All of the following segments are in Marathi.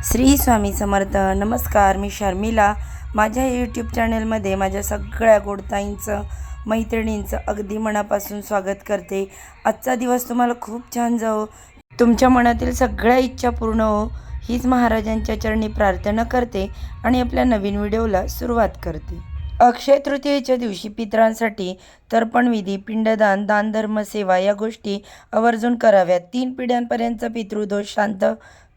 श्री स्वामी समर्थ. नमस्कार, मी शर्मिला. माझ्या यूट्यूब चॅनलमध्ये माझ्या सगळ्या गोडताईंचं, मैत्रिणींचं अगदी मनापासून स्वागत करते. आजचा दिवस तुम्हाला खूप छान जाओ, तुमच्या मनातील सगळ्या इच्छा पूर्ण हो, हीच महाराजांच्या चरणी प्रार्थना करते आणि आपल्या नवीन व्हिडिओला सुरुवात करते. अक्षय तृतीयेच्या दिवशी पितरांसाठी तर्पणविधी, पिंडदान, दानधर्म, सेवा या गोष्टी आवर्जून कराव्यात. 3 पिढ्यांपर्यंतचा पितृदोष शांत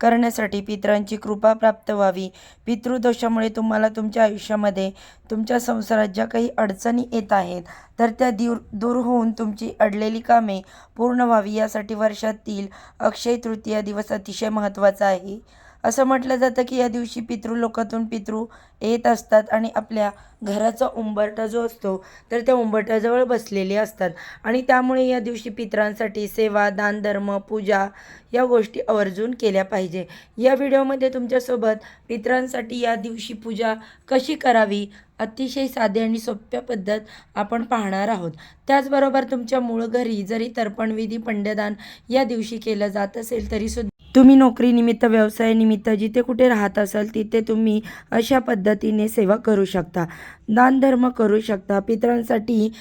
करण्यासाठी पितरांची कृपा प्राप्त व्हावी. पितृदोषामुळे तुम्हाला तुमच्या आयुष्यामध्ये, तुमच्या संसारात ज्या काही अडचणी येत आहेत तर त्या दूर होऊन तुमची अडलेली कामे पूर्ण व्हावी, यासाठी वर्षातील अक्षय तृतीया दिवस अतिशय महत्त्वाचा आहे. असं म्हटलं जातं की या दिवशी पितृलोकातून पितृ येत असतात आणि आपल्या घराचा उंबरठा जो असतो तर त्या उंबरठ्याजवळ बसलेले असतात आणि त्यामुळे या दिवशी पितरांसाठी सेवा, दानधर्म, पूजा या गोष्टी आवर्जून केल्या पाहिजे. या व्हिडिओमध्ये तुमच्यासोबत पितरांसाठी या दिवशी पूजा कशी करावी, अतिशय साधी आणि सोप्या पद्धत आपण पाहणार आहोत. त्याचबरोबर तुमच्या मूळ घरी जरी तर्पणविधी, पिंडदान या दिवशी केलं जात असेल तरीसुद्धा तुम्ही नोकरीनिमित्त, व्यवसायानिमित्त जिथे कुठे राहत असाल तिथे तुम्ही अशा पद्धतीने सेवा करू शकता, दानधर्म करू शकता. पितरांसाठी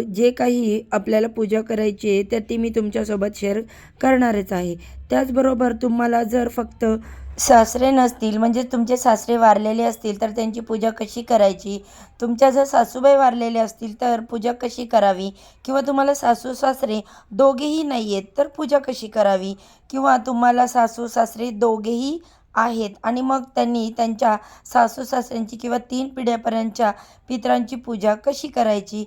जे काही आपल्याला पूजा करायची आहे त्या ती मी तुमच्यासोबत शेअर करणारच आहे. त्याचबरोबर तुम्हाला जर फक्त सासरे नसतील, म्हणजे तुमचे सासरे वारलेले असतील तर त्यांची पूजा कशी करायची, तुमच्या जर सासूबाई वारलेले असतील तर पूजा कशी करावी, किंवा तुम्हाला सासू सासरे दोघेही नाही आहेत तर पूजा कशी करावी, किंवा तुम्हाला सासू सासरे दोघेही आहेत आणि मग त्यांनी त्यांच्या सासू सासऱ्यांची किंवा 3 पिढ्यापर्यंतच्या पितरांची पूजा कशी करायची,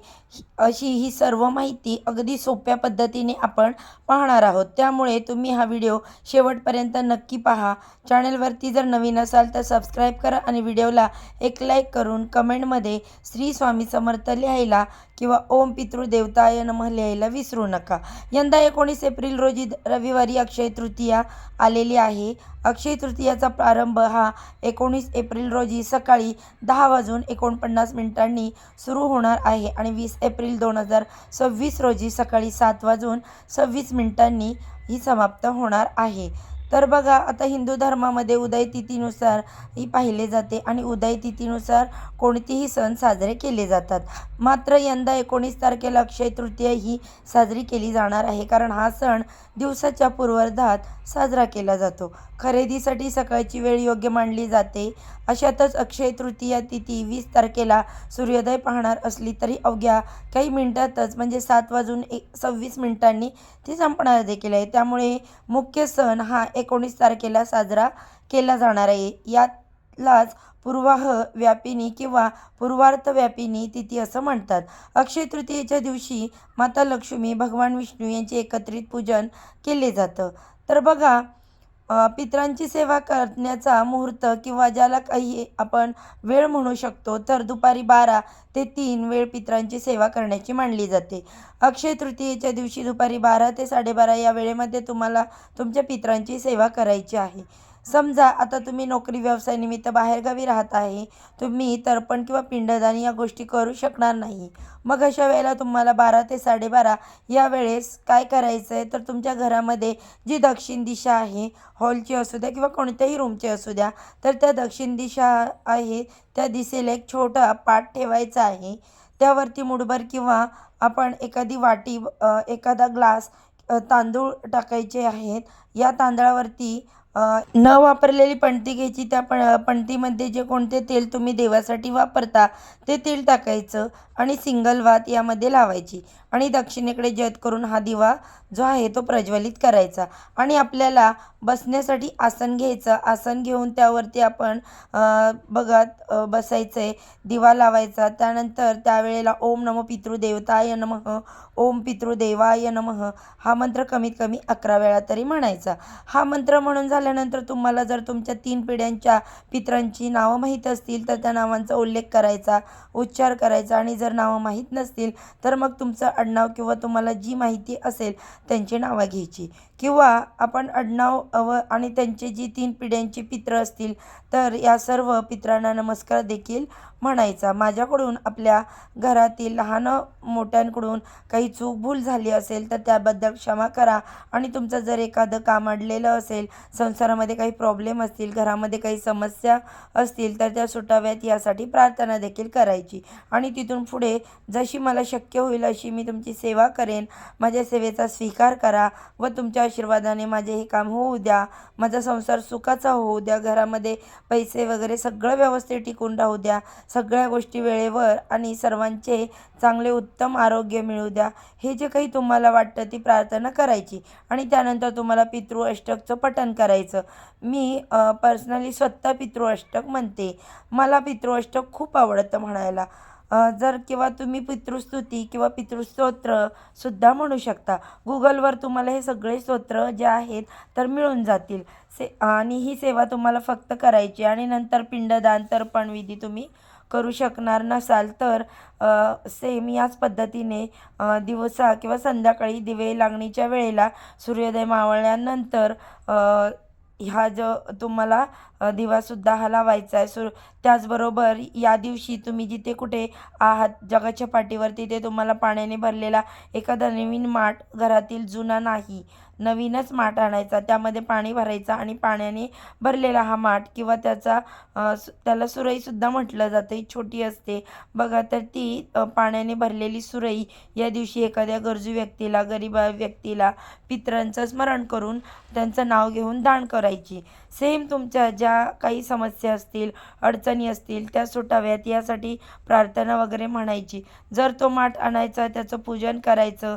अशी ही सर्व माहिती अगदी सोप्या पद्धतीने आपण पाहणार आहोत. त्यामुळे तुम्ही हा व्हिडिओ शेवटपर्यंत नक्की पहा. चॅनलवरती जर नवीन असाल तर सबस्क्राईब करा आणि व्हिडिओला एक लाईक करून कमेंटमध्ये श्री स्वामी समर्थ लिहायला किंवा ओम पितृदेवताय नमः लिहायला विसरू नका. यंदा 19 एप्रिल रोजी रविवारी अक्षय तृतीया आलेली आहे. अक्षय तृतीयाचा प्रारंभ हा 19 एप्रिल रोजी सकाळी 10:49 सुरू होणार आहे आणि 20 एप्रिल 2026 रोजी सकाळी 7:26 ही समाप्त होणार आहे. तर बघा, आता हिंदू धर्मामध्ये उदय तिथीनुसार ही पाहिले जाते आणि उदय तिथीनुसार कोणतेही सण साजरे केले जातात. मात्र यंदा 19 तारखेला अक्षय तृतीया ही साजरी केली जाणार आहे, कारण हा सण दिवसाच्या पूर्वार्धात साजरा केला जातो. खरेदीसाठी सकाळची वेळ योग्य मानली जाते. अशातच अक्षय तृतीया तिथी 20 तारखेला सूर्योदय पाहणार असली तरी अवघ्या काही मिनिटातच, म्हणजे 7:26 ती संपणार देखील आहे. त्यामुळे मुख्य सण हा 19 तारखेला साजरा केला जाणार आहे. यालाच पूर्वाह व्यापिनी किंवा पूर्वार्थ व्यापिनी तिथी असं म्हणतात. अक्षय तृतीयेच्या दिवशी माता लक्ष्मी, भगवान विष्णू यांचे एकत्रित पूजन केले जातं. तर बघा, पितरांची सेवा करण्याचा मुहूर्त किंवा ज्याला काही आपण वेळ म्हणू शकतो तर दुपारी 12 ते 3 वेळ पितरांची सेवा करण्याची मानली जाते. अक्षय तृतीयेच्या दिवशी दुपारी 12 ते 12:30 या वेळेमध्ये तुम्हाला तुमच्या पितरांची सेवा करायची आहे. समजा आता तुम्ही नोकरी व्यवसायानिमित्त बाहेरगावी राहत आहे, तुम्ही तर्पण किंवा पिंडदान या गोष्टी करू शकणार नाही. मग अशा वेळेला तुम्हाला 12 ते 12:30 या वेळेस काय करायचं आहे, तर तुमच्या घरामध्ये जी दक्षिण दिशा आहे, हॉलची असू द्या किंवा कोणत्याही रूमची असू द्या, तर त्या दक्षिण दिशा आहे त्या दिशेला एक छोटा पाट ठेवायचा आहे. त्यावरती मुठभर किंवा आपण एखादी वाटी, एखादा ग्लास तांदूळ टाकायचे आहेत. या तांदळावरती न वापरलेली पणती घ्यायची. त्या पणतीमध्ये जे कोणते तेल तुम्ही देवासाठी वापरता ते तेल टाकायचं आणि सिंगल वात यामध्ये लावायची आणि दक्षिणेकडे जत करून हा दिवा जो आहे तो प्रज्वलित करायचा आणि आपल्याला बसण्यासाठी आसन घ्यायचं. आसन घेऊन त्यावरती आपण बघत बसायचं आहे, दिवा लावायचा. त्यानंतर त्यावेळेला ओम नमो पितृदेवताय नमः, ओम पितृदेवाय नमः हा मंत्र कमीत कमी 11 वेळा तरी म्हणायचा. हा मंत्र म्हणून झाल्यानंतर तुम्हाला जर तुमच्या 3 पिढ्यांच्या पितरांची नावं माहीत असतील तर त्या नावांचा उल्लेख करायचा, उच्चार करायचा आणि जर नावं माहीत नसतील तर मग तुमचं आडनाव किंवा तुम्हाला जी माहिती असेल त्यांची नावं घ्यायची, किंवा आपण आडनाव आणि त्यांचे जी 3 पिढ्यांची पित्र असतील तर या सर्व पितरांना नमस्कार देखील म्हणायचा. माझ्याकडून आपल्या घरातील लहान मोठ्यांकडून काही चूक भूल झाली असेल तर त्याबद्दल क्षमा करा आणि तुमचं जर एखादं काम अडलेलं असेल, संसारामध्ये काही प्रॉब्लेम असतील, घरामध्ये काही समस्या असतील तर त्या सुटाव्यात यासाठी प्रार्थना देखील करायची. आणि तिथून पुढे जशी मला शक्य होईल अशी मी तुमची सेवा करेन. माझ्या सेवेचा स्वीकार करा व तुमच्या आशीर्वादाने माझे हे काम होऊ द्या. माझा संसार सुखाचा होऊ द्या. घरामध्ये पैसे वगैरे सगळं व्यवस्थित टिकून राहू द्या. सगळ्या गोष्टी वेळेवर आणि सर्वांचे चांगले उत्तम आरोग्य मिळू द्या. हे जे काही तुम्हाला वाटतं ती प्रार्थना करायची. आणि त्यानंतर तुम्हाला पितृ अष्टकचं पठण करायचं. मी पर्सनली स्वतः पितृ अष्टक म्हणते. मला पितृ अष्टक खूप आवडतं म्हणायला. जर किंवा तुम्ही पितृस्तुती किंवा पितृस्तोत्र सुद्धा म्हणू शकता. गुगलवर तुम्हाला हे सगळे स्तोत्र जे आहेत तर मिळून जातील. आणि ही सेवा तुम्हाला फक्त करायची. आणि नंतर पिंडदान तर्पण विधी तुम्ही करू शकणार नसाल तर सेम याच पद्धतीने दिवसा किंवा संध्याकाळी दिवे लागणीच्या वेळेला सूर्योदय मावळल्यानंतर ह्या जो तुम्हाला दिवासुद्धा हा लावायचा आहे. त्याचबरोबर या दिवशी तुम्ही जिथे कुठे आहात जगाच्या पाठीवर तिथे तुम्हाला पाण्याने भरलेला एखादा नवीन माठ, घरातील जुना नाही नवीनच माठ आणायचा, त्यामध्ये पाणी भरायचं आणि पाण्याने भरलेला हा माठ किंवा त्याला सुरईसुद्धा म्हटलं जातं, ही छोटी असते बघा. तर ती पाण्याने भरलेली सुरई या दिवशी एखाद्या गरजू व्यक्तीला, गरीब व्यक्तीला पितरांचं स्मरण करून त्यांचं नाव घेऊन दान करायची. सेम तुमच्या ज्या काही समस्या असतील, अडचणी असतील त्या सुटाव्यात यासाठी प्रार्थना वगैरे म्हणायची. जर तो माठ आणायचा, त्याचं पूजन करायचं,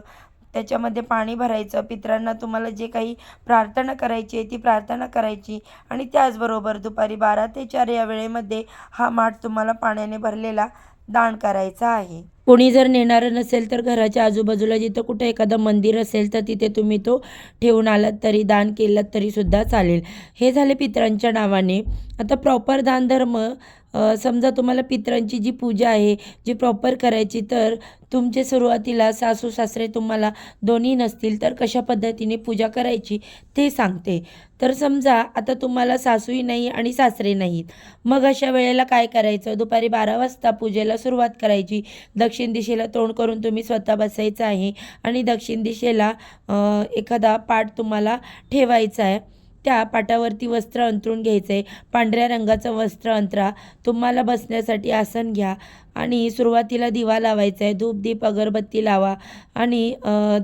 त्याच्यामध्ये पाणी भरायचं, पितरांना तुम्हाला जे काही प्रार्थना करायची आहे ती प्रार्थना करायची. आणि त्याचबरोबर दुपारी 12 ते 4 या वेळेमध्ये हा माठ तुम्हाला पाण्याने भरलेला दान करायचा आहे. कोणी जर नेणारं नसेल तर घराच्या आजूबाजूला जिथं कुठं एखादं मंदिर असेल तर तिथे तुम्ही तो ठेवून आलात तरी, दान केलं तरीसुद्धा चालेल. हे झाले पितरांच्या नावाने. आता प्रॉपर दानधर्म समजा तुम्हाला पितरांची जी पूजा आहे जी प्रॉपर करायची, तर तुमचे सुरुवातीला सासू सासरे तुम्हाला दोन्ही नसतील तर कशा पद्धतीने पूजा करायची ते सांगते. तर समजा आता तुम्हाला सासूही नाही आणि सासरे नाहीत, मग अशा वेळेला काय करायचं? दुपारी 12 वाजता पूजेला सुरुवात करायची. दक्षिण दिशेला तोंड करून तुम्ही स्वतः बसायचं आहे आणि दक्षिण दिशेला एखादा पाट तुम्हाला ठेवायचा आहे. त्या पाटावरती वस्त्र अंथरून घ्यायचं आहे. पांढऱ्या रंगाचं वस्त्र अंथरा. तुम्हाला बसण्यासाठी आसन घ्या आणि सुरुवातीला दिवा लावायचा आहे. धूप दीप अगरबत्ती लावा आणि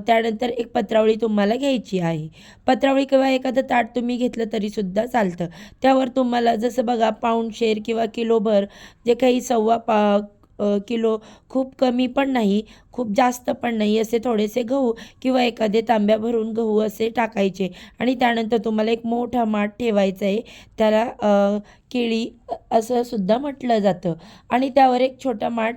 त्यानंतर एक पत्रावळी तुम्हाला घ्यायची आहे. पत्रावळी किंवा एखादं ताट तुम्ही घेतलं तरीसुद्धा चालतं. त्यावर तुम्हाला जसं बघा पाऊणशेर किंवा किलोभर जे काही किलो, खूप कमी पण नाही खूप जास्त पण नाही, असे थोडेसे गहू किंवा एखादे तांब्या भरून गहू असे टाकायचे. आणि त्यानंतर तुम्हाला एक मोठा माठ ठेवायचा आहे. त्याला केळी असं सुद्धा म्हटलं जातं. आणि त्यावर एक छोटा माठ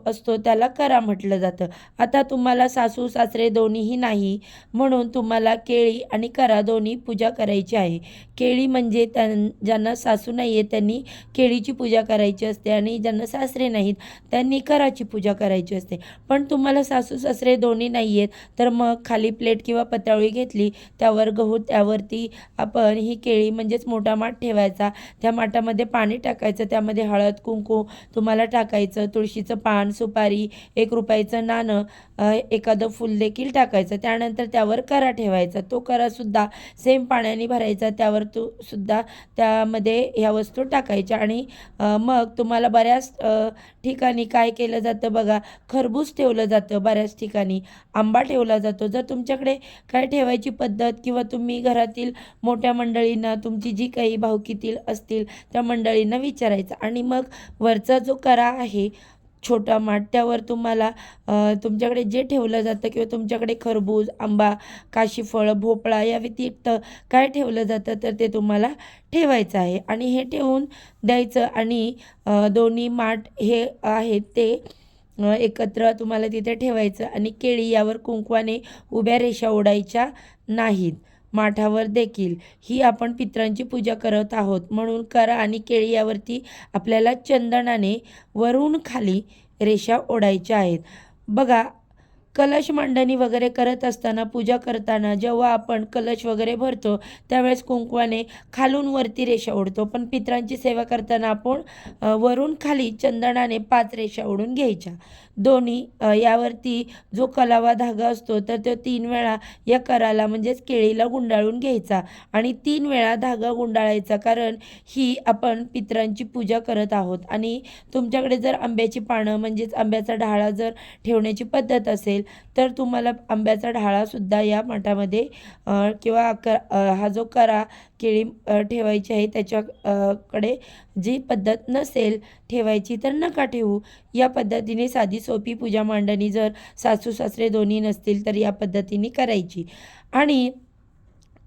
असतो, त्याला करा म्हटलं जातं. आता तुम्हाला सासू सासरे दोन्हीही नाही म्हणून तुम्हाला केळी आणि करा दोन्ही पूजा करायची आहे. केळी म्हणजे ज्यांना सासू नाही आहे त्यांनी केळीची पूजा करायची असते आणि ज्यांना सासरे नाहीत त्यांनी कराची पूजा करायची असते. पण तुम्हाला सासू सासरे दोन्ही नाही आहेत तर मग खाली प्लेट किंवा पत्रावळी घेतली, त्यावर गहू, त्यावरती आपण ही केळी म्हणजेच मोठा माठ ठेवायचा. त्या माठामध्ये पाणी टाकायचं, त्यामध्ये हळद कुंकू तुम्हाला टाकायचं, तुळशीचं पान, सुपारी, 1 रुपयाचं नाणं, एखादं फूल देखील टाकायचं. त्यानंतर त्यावर करा ठेवायचा. तो करासुद्धा सेम पाण्याने भरायचा. त्यावर सुद्धा त्यामध्ये ह्या वस्तू टाकायच्या. आणि मग तुम्हाला बऱ्याच ठिकाणी काय केलं जातं बघा, खरबूज ठेवलं जातं, बऱ्याच ठिकाणी आंबा ठेवला जातो. जर तुमच्याकडे काय ठेवायची पद्धत किंवा तुम्ही घरातील मोठ्या मंडळींना, तुमची जी काही भावकीतील असतील त्या मंडळींना विचारायचं. आणि मग वरचा जो करा आहे छोटा माठ, त्यावर तुम्हाला तुमच्याकडे जे ठेवलं जातं किंवा तुमच्याकडे खरबूज, आंबा, काशीफळ, भोपळा या व्यतिरिक्त काय ठेवलं जातं तर ते तुम्हाला ठेवायचं आहे. आणि हे ठेवून द्यायचं. आणि दोन्ही माठ हे आहेत ते एकत्र तुम्हाला तिथे ठेवायचं. आणि केळी यावर कुंकवाने उभ्या रेषा ओढायच्या नाहीत. माठावर देखील ही आपण पितरांची पूजा करत आहोत म्हणून करा आणि केळी यावरती आपल्याला चंदनाने वरून खाली रेषा ओढायच्या आहेत. बघा, कलश मांडणी वगैरे करत असताना, पूजा करताना जेव्हा आपण कलश वगैरे भरतो त्यावेळेस कुंकवाने खालून वरती रेषा ओढतो, पण पितरांची सेवा करताना आपण वरून खाली चंदनाने 5 रेषा ओढून घ्यायच्या. दोन्ही यावरती जो कलावा धागा असतो तर तो 3 वेळा या कराला म्हणजेच केळीला गुंडाळून घ्यायचा आणि 3 वेळा धागा गुंडाळायचा, कारण ही आपण पितरांची पूजा करत आहोत. आणि तुमच्याकडे जर आंब्याची पानं म्हणजेच आंब्याचा ढाळा जर ठेवण्याची पद्धत असेल तर तुम्हाला आंब्याचा ढाळासुद्धा या माठामध्ये किंवा हा जो करा केळी ठेवायची आहे त्याच्या कडे जी पद्धत नसेल ठेवायची तर नका ठेवू. या पद्धतीने साधी सोपी पूजा मांडणी जर सासू सासरे दोन्ही नसतील तर या पद्धतीने करायची. आणि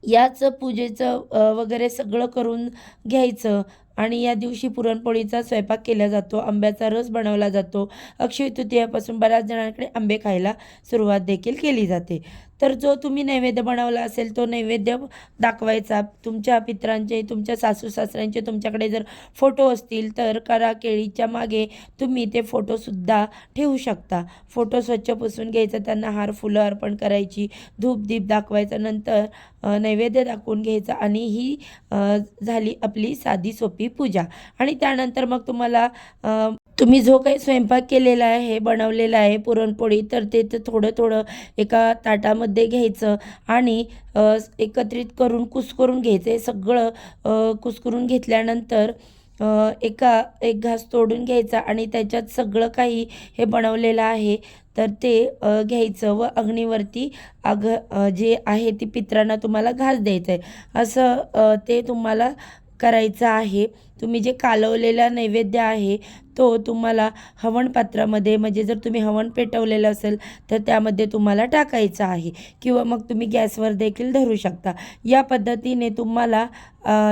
याच पूजेचं वगैरे सगळं करून घ्यायचं. आणि या दिवशी पुरणपोळीचा स्वयंपाक केला जातो, आंब्याचा रस बनवला जातो. अक्षय तृतीयापासून बऱ्याच जणांकडे आंबे खायला सुरुवात देखील केली जाते. तर जो तुम्ही नैवेद्य बनवला असेल तो नैवेद्य दाखवायचा. तुमच्या पितरांचे, तुमच्या सासू सासऱ्यांचे तुमच्याकडे जर फोटो असतील तर करा केळीच्या मागे तुम्ही ते फोटोसुद्धा ठेवू शकता. फोटो स्वच्छ पुसून घ्यायचा, त्यांना हार फुलं अर्पण करायची, धूप दीप दाखवायचा, नंतर नैवेद्य दाखवून घ्यायचा आणि ही झाली आपली साधी सोपी पूजा. आणि त्यानंतर मग तुम्हाला तुम्ही जो काही स्वयंपाक केलेला आहे, बनवलेला आहे पुरणपोळी, तर ते थोडं थोडं एका ताटामध्ये घ्यायचं आणि एकत्रित करून कुस्करून घ्यायचं. हे सगळं कुस्करून घेतल्यानंतर एक घास तोडून घ्यायचा आणि त्याच्यात सगळं काही हे बनवलेलं आहे तर ते घ्यायचं व अग्नीवरती जे आहे ती पितरांना तुम्हाला घास द्यायचं आहे. असं ते तुम्हाला करायचं आहे. तुम्ही जे कालवलेला नैवेद्य आहे तो तुम्हाला हवनपात्रामध्ये, म्हणजे जर तुम्ही हवन पेटवलेलं असेल तर त्यामध्ये तुम्हाला टाकायचं आहे, किंवा मग तुम्ही गॅसवर देखील धरू शकता. या पद्धतीने तुम्हाला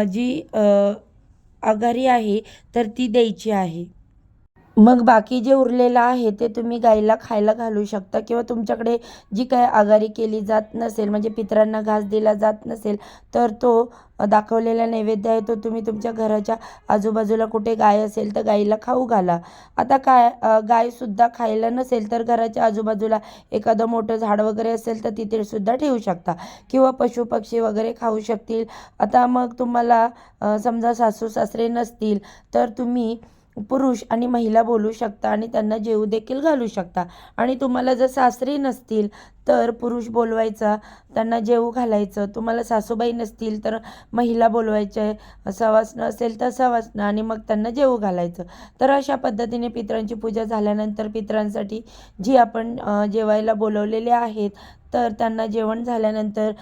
जी आघारी आहे तर ती द्यायची आहे. मग बाकी जे उरलेलं आहे ते तुम्ही गाईला खायला घालू शकता, किंवा तुमच्याकडे जी काही आघारी केली जात नसेल म्हणजे पितरांना घास दिला जात नसेल तर तो दाखवलेला नैवेद्य आहे तो तुम्ही तुमच्या घराच्या आजूबाजूला कुठे गाय असेल तर गाईला खाऊ घाला. आता गायसुद्धा खायला नसेल तर घराच्या आजूबाजूला एखादं मोठं झाड वगैरे असेल तर तिथे सुद्धा ठेवू शकता, किंवा पशुपक्षी वगैरे खाऊ शकतील. आता मग तुम्हाला समजा सासू सासरे नसतील तर तुम्ही पुरुष आणि महिला बोलू शकता आणि त्यांना जेवू देखील घालू शकता. आणि तुम्हाला जर सासरे नसतील तर पुरुष बोलवायचा, त्यांना जेवू घालायचं. तुम्हाला सासूबाई नसतील तर महिला बोलवायचे, सवासणं असेल तर सवासणं, आणि मग त्यांना जेवू घालायचं. तर अशा पद्धतीने पितरांची पूजा झाल्यानंतर पितरांसाठी जी आपण जेवायला बोलवलेले आहेत तर त्यांना जेवण झाल्यानंतर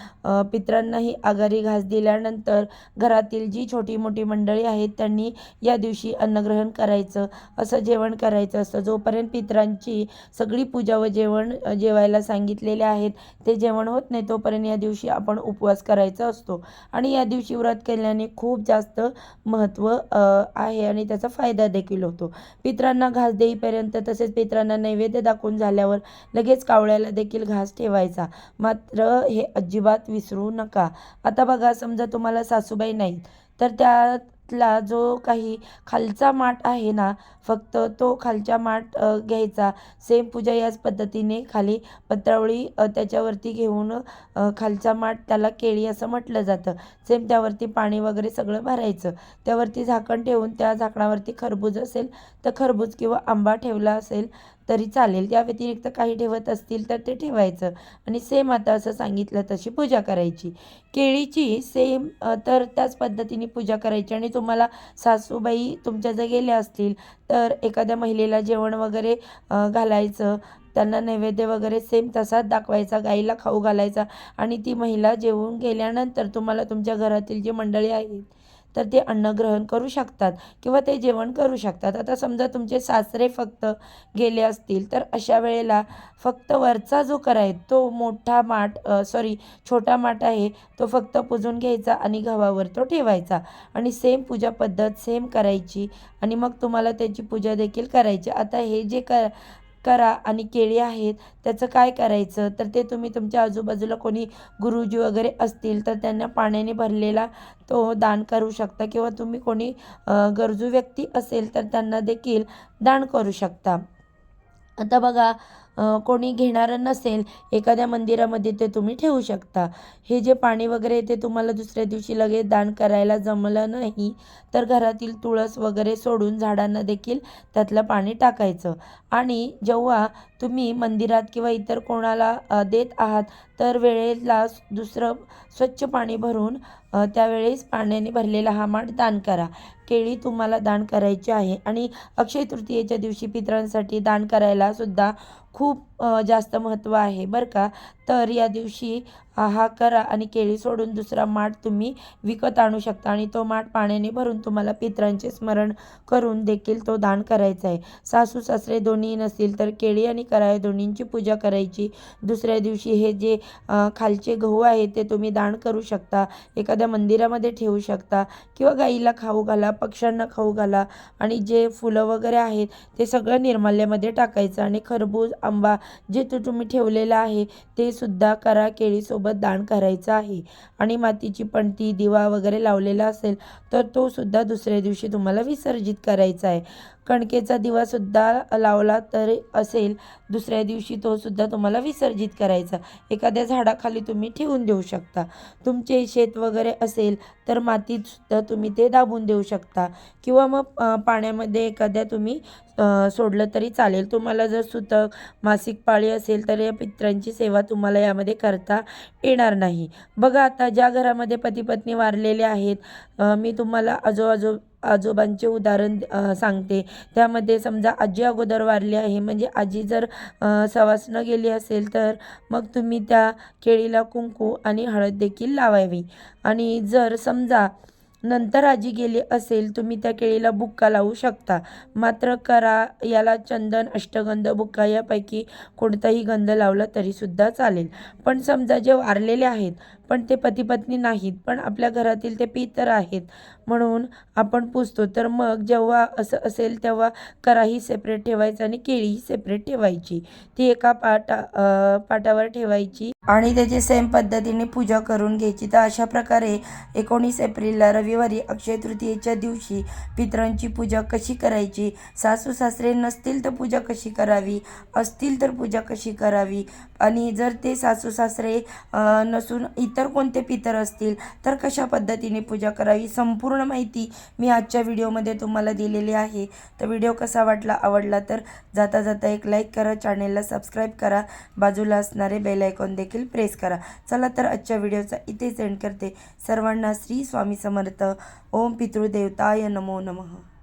पितरांनाही आघारी घास दिल्यानंतर घरातील जी छोटी मोठी मंडळी आहेत त्यांनी या दिवशी अन्नग्रहण करायचं, असं जेवण करायचं असतं. जोपर्यंत पितरांची सगळी पूजा व जेवण जेवायला सांगितलेले आहेत ते जेवण होत नाही तोपर्यंत या दिवशी आपण उपवास करायचा असतो. आणि या दिवशी व्रत केल्याने खूप जास्त महत्त्व आहे आणि त्याचा फायदा देखील होतो. पितरांना घास देईपर्यंत तसेच पितरांना नैवेद्य दाखवून झाल्यावर लगेच कावळ्याला देखील घास ठेवायचा, मात्र हे अजिबात विसरू नका. आता बघा, समजा तुम्हाला सासूबाई नाहीत तर त्यातला जो काही खालचा माठ आहे ना, फक्त तो खालचा माठ घ्यायचा. सेम पूजा याच पद्धतीने खाली पत्रावळी त्याच्यावरती घेऊन खालचा माठ, त्याला केळी असं म्हटलं जातं, सेम त्यावरती पाणी वगैरे सगळं भरायचं. त्यावरती झाकण ठेवून त्या झाकणावरती खरबूज असेल तर खरबूज किंवा आंबा ठेवला असेल तरी चालेल. त्या व्यतिरिक्त काही ठेवत असतील तर ते ठेवायचं आणि सेम आता असं सांगितलं तशी पूजा करायची. केळीची सेम तर त्याच पद्धतीने पूजा करायची. आणि तुम्हाला सासूबाई तुमच्या जर गेल्या असतील तर एखाद्या महिलेला जेवण वगैरे घालायचं, त्यांना नैवेद्य वगैरे सेम तसाच दाखवायचा, गाईला खाऊ घालायचा आणि ती महिला जेवून गेल्यानंतर तुम्हाला तुमच्या घरातील जी मंडळी आहेत तर ते अन्नग्रहण करू शकतात किंवा ते जेवण करू शकतात. आता समजा तुमचे सासरे फक्त गेले असतील तर अशा वेळेला फक्त वरचा जो कराय तो छोटा माठ आहे तो फक्त पुजून घ्यायचा आणि गव्हावर तो ठेवायचा आणि सेम पूजा पद्धत सेम करायची आणि मग तुम्हाला त्याची पूजा देखील करायची. आता हे जे करा आणि केळी आहेत त्याचं काय करायचं तर ते तुम्ही तुमच्या आजूबाजूला कोणी गुरुजी वगैरे असतील तर त्यांना पाण्याने भरलेला तो दान करू शकता, किंवा तुम्ही कोणी गरजू व्यक्ती असेल तर त्यांना देखील दान करू शकता. आता बघा, कोणी घेणारं नसेल एखाद्या मंदिरामध्ये ते तुम्ही ठेवू शकता. हे जे पाणी वगैरे ते तुम्हाला दुसऱ्या दिवशी लगेच दान करायला जमलं नाही तर घरातील तुळस वगैरे सोडून झाडांना देखील त्यातलं पाणी टाकायचं. आणि जेव्हा तुम्ही मंदिरात किंवा इतर कोणाला देत आहात तर वेळेला दुसरं स्वच्छ पाणी भरून त्यावेळेस पाण्याने भरलेला हा माठ दान करा. केळी तुम्हाला दान करायची आहे. आणि अक्षय तृतीयेच्या दिवशी पितरांसाठी दान करायला सुद्धा खूप जास्त महत्त्व आहे बरं का. तर या दिवशी हा करा आणि केळी सोडून दुसरा माठ तुम्ही विकत आणू शकता आणि तो माठ पाण्याने भरून तुम्हाला पितरांचे स्मरण करून देखील तो दान करायचा आहे. सासू सासरे दोन्ही नसतील तर केळी आणि कराळे दोन्हींची पूजा करायची. दुसऱ्या दिवशी हे जे खालचे गहू आहेत ते तुम्ही दान करू शकता, एखाद्या मंदिरामध्ये ठेवू शकता किंवा गाईला खाऊ घाला, पक्ष्यांना खाऊ घाला. आणि जे फुलं वगैरे आहेत ते सगळं निर्माल्यामध्ये टाकायचं. आणि खरबूज, आंबा जे तुम्ही ठेवलेलं आहे ते सुद्धा करा केळीसोबत दान करायचं आहे. आणि मातीची पणती, दिवा वगैरे लावलेला असेल तर तो सुद्धा दुसऱ्या दिवशी तुम्हाला विसर्जित करायचा आहे. कणकेचा दिवासुद्धा लावला तर असेल दुसऱ्या दिवशी तो सुद्धा तुम्हाला विसर्जित करायचा. एखाद्या झाडाखाली तुम्ही ठेवून देऊ शकता. तुमचे शेत वगैरे असेल तर मातीतसुद्धा तुम्ही ते दाबून देऊ शकता किंवा मग पाण्यामध्ये एखाद्या तुम्ही सोडलं तरी चालेल. तुम्हाला जर सुतक, मासिक पाळी असेल तर या पितरांची सेवा तुम्हाला यामध्ये करता येणार नाही. बघा आता ज्या घरामध्ये पती पत्नी वारलेले आहेत, मी तुम्हाला आजोबांचे उदाहरण सांगते. त्यामध्ये समजा आजी अगोदर वारली आहे म्हणजे आजी जर सवासनं गेली असेल तर मग तुम्ही त्या केळीला कुंकू आणि हळद देखील लावावी. आणि जर समजा नंतर आजी गेली असेल तुम्ही त्या केळीला बुक्का लावू शकता. मात्र करा याला चंदन, अष्टगंध, बुक्का यापैकी कोणताही गंध लावला तरीसुद्धा चालेल. पण समजा जे वारलेले आहेत पण ते पती पत्नी नाहीत पण आपल्या घरातील ते पितर आहेत म्हणून आपण पुजतो, तर मग जेव्हा असं असेल तेव्हा कराही सेपरेट ठेवायचा आणि केळीही सेपरेट ठेवायची. ती एका पाटावर ठेवायची आणि त्याची सेम पद्धतीने पूजा करून घ्यायची. तर अशा प्रकारे 19 एप्रिलला रविवारी अक्षय तृतीयेच्या दिवशी पितरांची पूजा कशी करायची, सासू सासरे नसतील तर पूजा कशी करावी, असतील तर पूजा कशी करावी, आणि जर ते सासू सासरे नसून इतर कोणते पितर असतील तर कशा पद्धतीने पूजा करावी, संपूर्ण माहिती मी आजच्या व्हिडिओमध्ये तुम्हाला दिलेली आहे. तर व्हिडिओ कसा वाटला, आवडला तर जाता जाता एक लाईक करा, चॅनेलला सबस्क्राईब करा, बाजूला असणारे बेल आयकॉन देखील प्रेस करा. चला तर आजच्या व्हिडिओचा इथेच एंड करते. सर्वांना श्री स्वामी समर्थ. ओम पितृदेवताय नमो नमः.